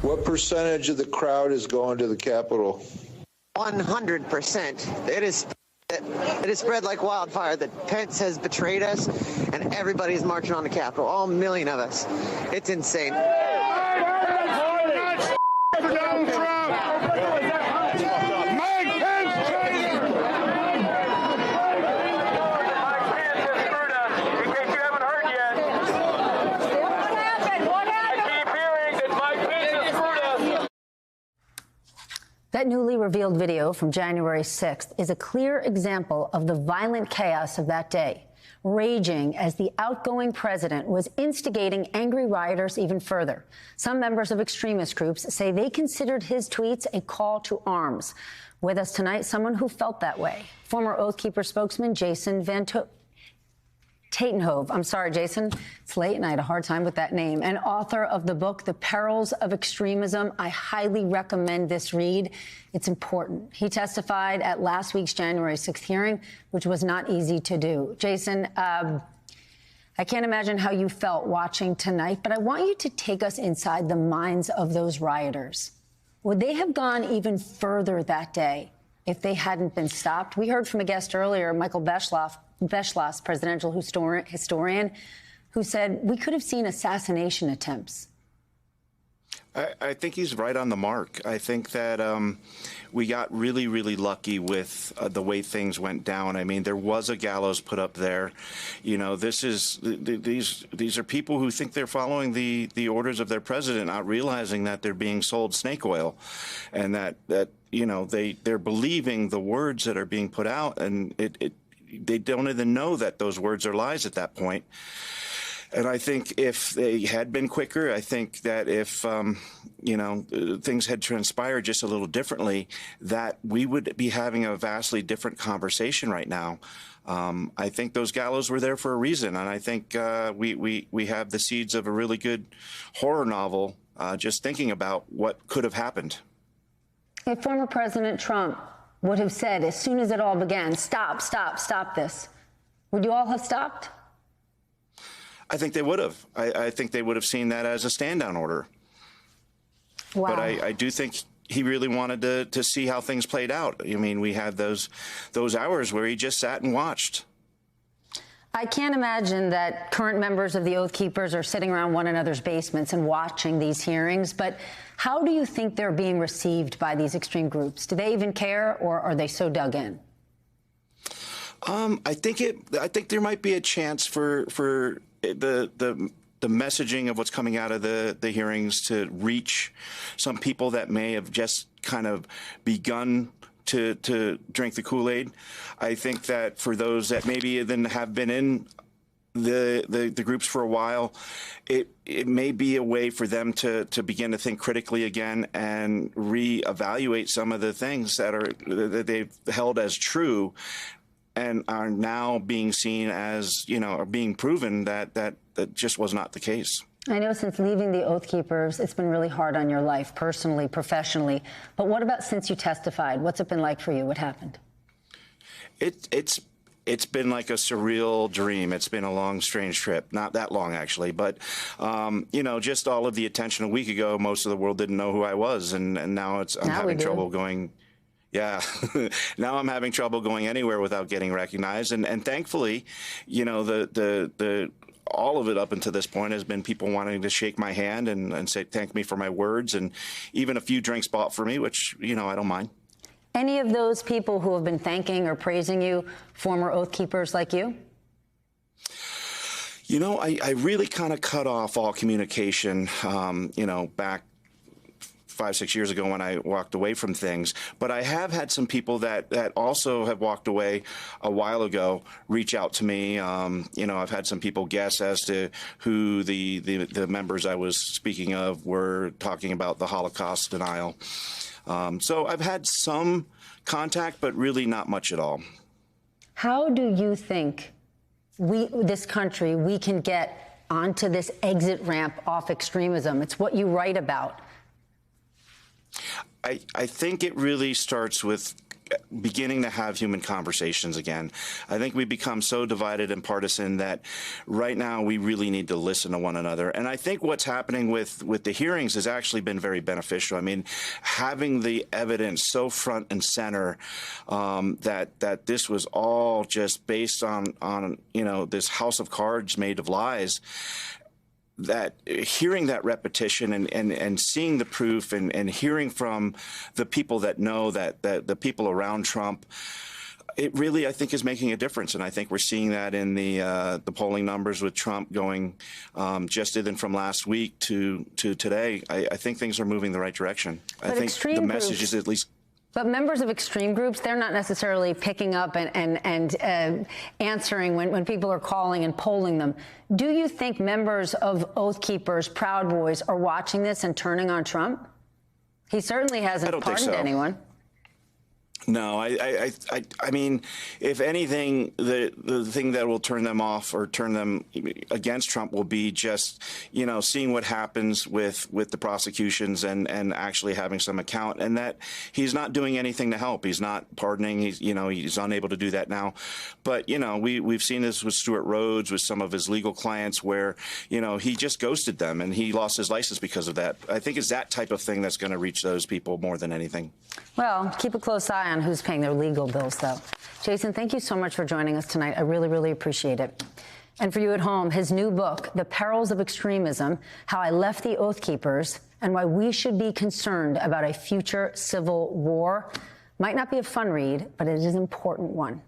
What percentage of the crowd is going to the Capitol? 100%. It is spread like wildfire that Pence has betrayed us, and everybody's marching on the Capitol, all million of us. It's insane. Donald Trump. Mike Pence. In case you haven't heard yet. What happened? I keep hearing that Mike Pence has screwed us. That newly revealed video from January 6th is a clear example of the violent chaos of that day, raging as the outgoing president was instigating angry rioters even further. Some members of extremist groups say they considered his tweets a call to arms. With us tonight, someone who felt that way. Former Oath Keeper spokesman Jason Van Tatenhove. I'm sorry, Jason. It's late and I had a hard time with that name. And author of the book, The Perils of Extremism. I highly recommend this read. It's important. He testified at last week's January 6th hearing, which was not easy to do. Jason, I can't imagine how you felt watching tonight, but I want you to take us inside the minds of those rioters. Would they have gone even further that day if they hadn't been stopped? We heard from a guest earlier, Michael Beschloss, presidential historian, who said we could have seen assassination attempts. I think he's right on the mark. I think that we got really, really lucky with the way things went down. I mean, there was a gallows put up there. You know, these are people who think they're following the orders of their president, not realizing that they're being sold snake oil, and that you know they're believing the words that are being put out, and they don't even know that those words are lies at that point. And I think if they had been quicker, I think that if, things had transpired just a little differently, that we would be having a vastly different conversation right now. I think those gallows were there for a reason. And I think we have the seeds of a really good horror novel just thinking about what could have happened. If former President Trump would have said, as soon as it all began, stop this, would you all have stopped? I think they would have. I think they would have seen that as a stand-down order. Wow. But I do think he really wanted to see how things played out. I mean, we had those hours where he just sat and watched. I can't imagine that current members of the Oath Keepers are sitting around one another's basements and watching these hearings. But how do you think they're being received by these extreme groups? Do they even care, or are they so dug in? I think there might be a chance for the messaging of what's coming out of the hearings to reach some people that may have just kind of begun to drink the Kool-Aid. I think that for those that maybe then have been in the groups for a while, it may be a way for them to begin to think critically again and reevaluate some of the things that they've held as true and are now being seen as, are being proven that just was not the case. I know since leaving the Oath Keepers, it's been really hard on your life, personally, professionally. But what about since you testified? What's it been like for you? What happened? It's been like a surreal dream. It's been a long, strange trip. Not that long, actually. But, just all of the attention a week ago, most of the world didn't know who I was. And now I'm having trouble going. Yeah, now I'm having trouble going anywhere without getting recognized. And thankfully, the all of it up until this point has been people wanting to shake my hand and say thank me for my words, and even a few drinks bought for me, which, I don't mind. Any of those people who have been thanking or praising you, former Oath Keepers like you? I really kind of cut off all communication, back 5-6 years ago when I walked away from things. But I have had some people that also have walked away a while ago reach out to me. I've had some people guess as to who the members I was speaking of were talking about the Holocaust denial. So I've had some contact, but really not much at all. How do you think this country, we can get onto this exit ramp off extremism? It's what you write about. I think it really starts with beginning to have human conversations again. I think we've become so divided and partisan that right now we really need to listen to one another. And I think what's happening with the hearings has actually been very beneficial. I mean, having the evidence so front and center that this was all just based on this house of cards made of lies, that hearing that repetition and seeing the proof and hearing from the people that know that the people around Trump, it really, I think, is making a difference. And I think we're seeing that in the polling numbers with Trump going just even from last week to today. I think things are moving the right direction. I think the message is at least. But members of extreme groups, they're not necessarily picking up and answering when people are calling and polling them. Do you think members of Oath Keepers, Proud Boys, are watching this and turning on Trump? He certainly hasn't pardoned anyone. No, I mean, if anything, the thing that will turn them off or turn them against Trump will be just, seeing what happens with the prosecutions and actually having some account, and that he's not doing anything to help. He's not pardoning. He's unable to do that now. But, we've seen this with Stuart Rhodes, with some of his legal clients where, he just ghosted them and he lost his license because of that. I think it's that type of thing that's going to reach those people more than anything. Well, keep a close eye on who's paying their legal bills, though. Jason, thank you so much for joining us tonight. I really, really appreciate it. And for you at home, his new book, The Perils of Extremism, How I Left the Oath Keepers and Why We Should Be Concerned About a Future Civil War, might not be a fun read, but it is an important one.